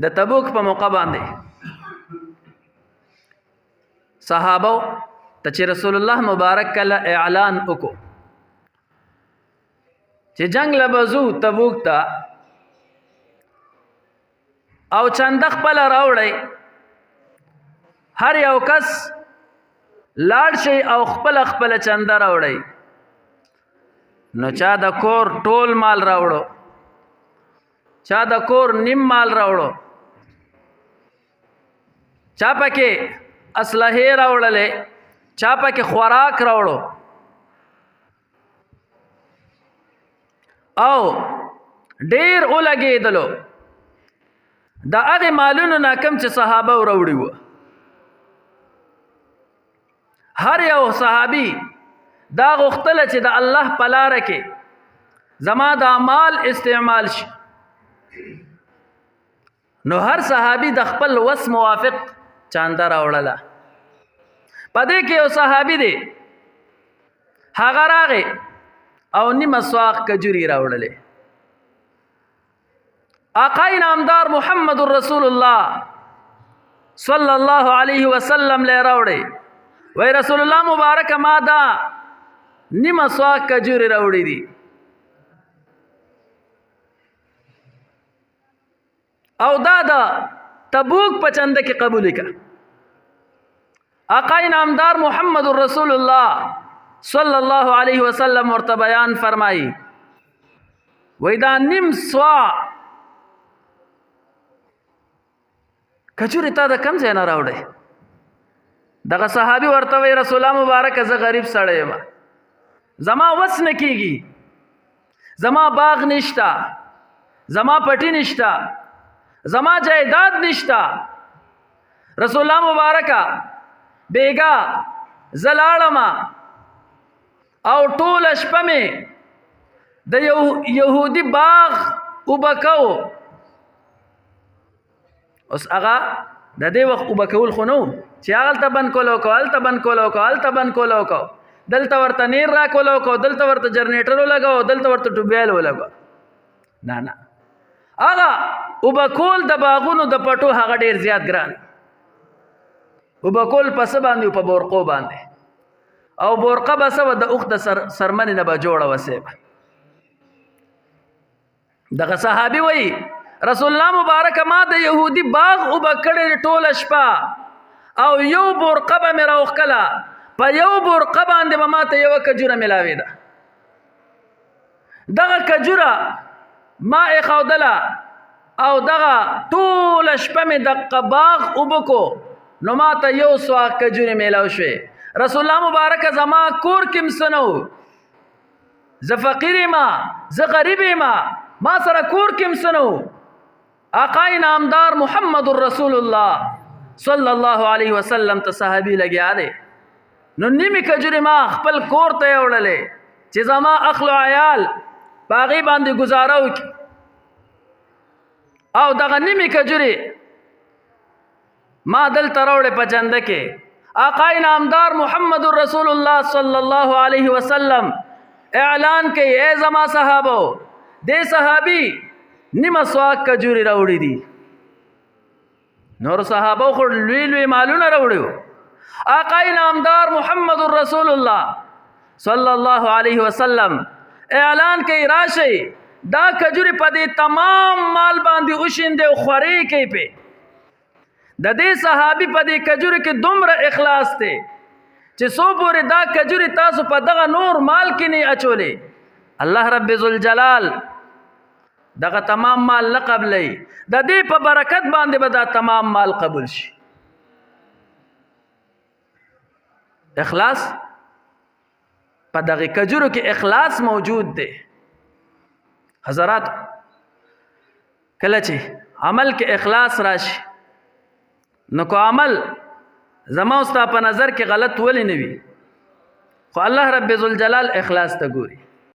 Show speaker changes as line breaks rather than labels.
د تبوک په موقع باندې صحابه ته چې رسول الله مبارک کله اعلان وکړو چې جنگ لبزو تبوک ته او چند خپل راوړی هر یو کس لاړ شي او خپل چنده راوړی نو چا د کور ټول مال راوړو چا د کور نیم مال راوړو چا پکې اسلحه راوړلې چا پکې خوراک راوړو او ډیر ولګېدلو د هغه مالونو نه کم چې صحابه وروړي وو هر یو صحابي دا غوښتل چې د الله په لار کې زما د مال استعمال شي نو هر صحابي د خپل وس موافق چاندا راوړله پدې کې یو صحابي دی هغه راغی او نیمه سواق کجوري راوړلې آقا نامدار محمد رسول الله صلی الله علیه وسلم له راوړې وای رسول الله مبارک ما دا نیمه سواق کجوري راوړې دي او دا تبوک په چنده کې قبول کړه آقا نامدار محمد رسول الله صلی الله علیه وسلم ورته بیان فرمایي وای دا نیم سوا کجوري تا د کم ځای نه راوړې دغه صحابي ورته وای رسول الله مبارک زه غریب سړی یم زما وس نه کیږي زما باغ نشتا زما پټی نشتا زما جایداد نشتا رسول الله مبارکه بیگا زلاړما او ټول شپه می د يهودي باغ وبکاو اوس هغه د دې وخت وبکول خو نو چې هغه ته بن کولو کو دلته ورته نیر را کولو کو دلته ورته جنریټر لګاو دلته ورته ټوبیل ولګاو نه هغه وبکول د باغونو د پټو هغه ډیر زیات ګران وبکول پس باندې په بورقو باندې او بورقه بس و د اوخ د سرمنې نه به جوړه وسه دغه صحابي وای رسول الله مبارک ما د يهودي باغ وبکړې ټول شپه او یو بورقه به مې راوخکله په یو بورقه باندې به ما ته یو کجوره ملاوي ده دغه کجوره ما اخودله او دغه ټول شپه مې د باغ وبکو نو ما ته یو سوا کجوره ملاو شوې رسول الله مبارک زما کور کم سنو ز فقیر ما ز غریب ما سره کور کم سنو آقا نامدار محمد رسول الله صلی الله علیه وسلم ته صحابي لګیا دی نو نیمه کجوري ما خپل کور ته وړلې چې زما اخلو عیال باغی باندې گزارو او دغه نیمه کجوري ما دل تروړې په چنده کې آقا نامدار محمد رسول الله صلی الله علیه وسلم اعلان کوي اے زما صحابو دې صحابي نیمه سواک کجوري راوړي دي نور صحابو خو لوی مالونه راوړو آقا نامدار محمد رسول الله صلی الله علیه وسلم اعلان کوي راشي دا کجوري په دې تمام مال باندې وشینده او خوري کوي په د دې صحابي په دې کجوري کې دومره اخلاص ته چې سو پورې دا کجوري تاسو په دغه نور مال کې نه اچولې الله رب ذوالجلال دغه تمام مال نه قبلې د دې په برکت باندې به دا تمام مال قبول شي اخلاص په دغه کجورو کې اخلاص موجود دی حضرات کله چې عمل کې اخلاص راشي نو کو عمل زما استا په نظر کې غلط ولې نه وي خو الله رب ذوالجلال اخلاص ته ګوري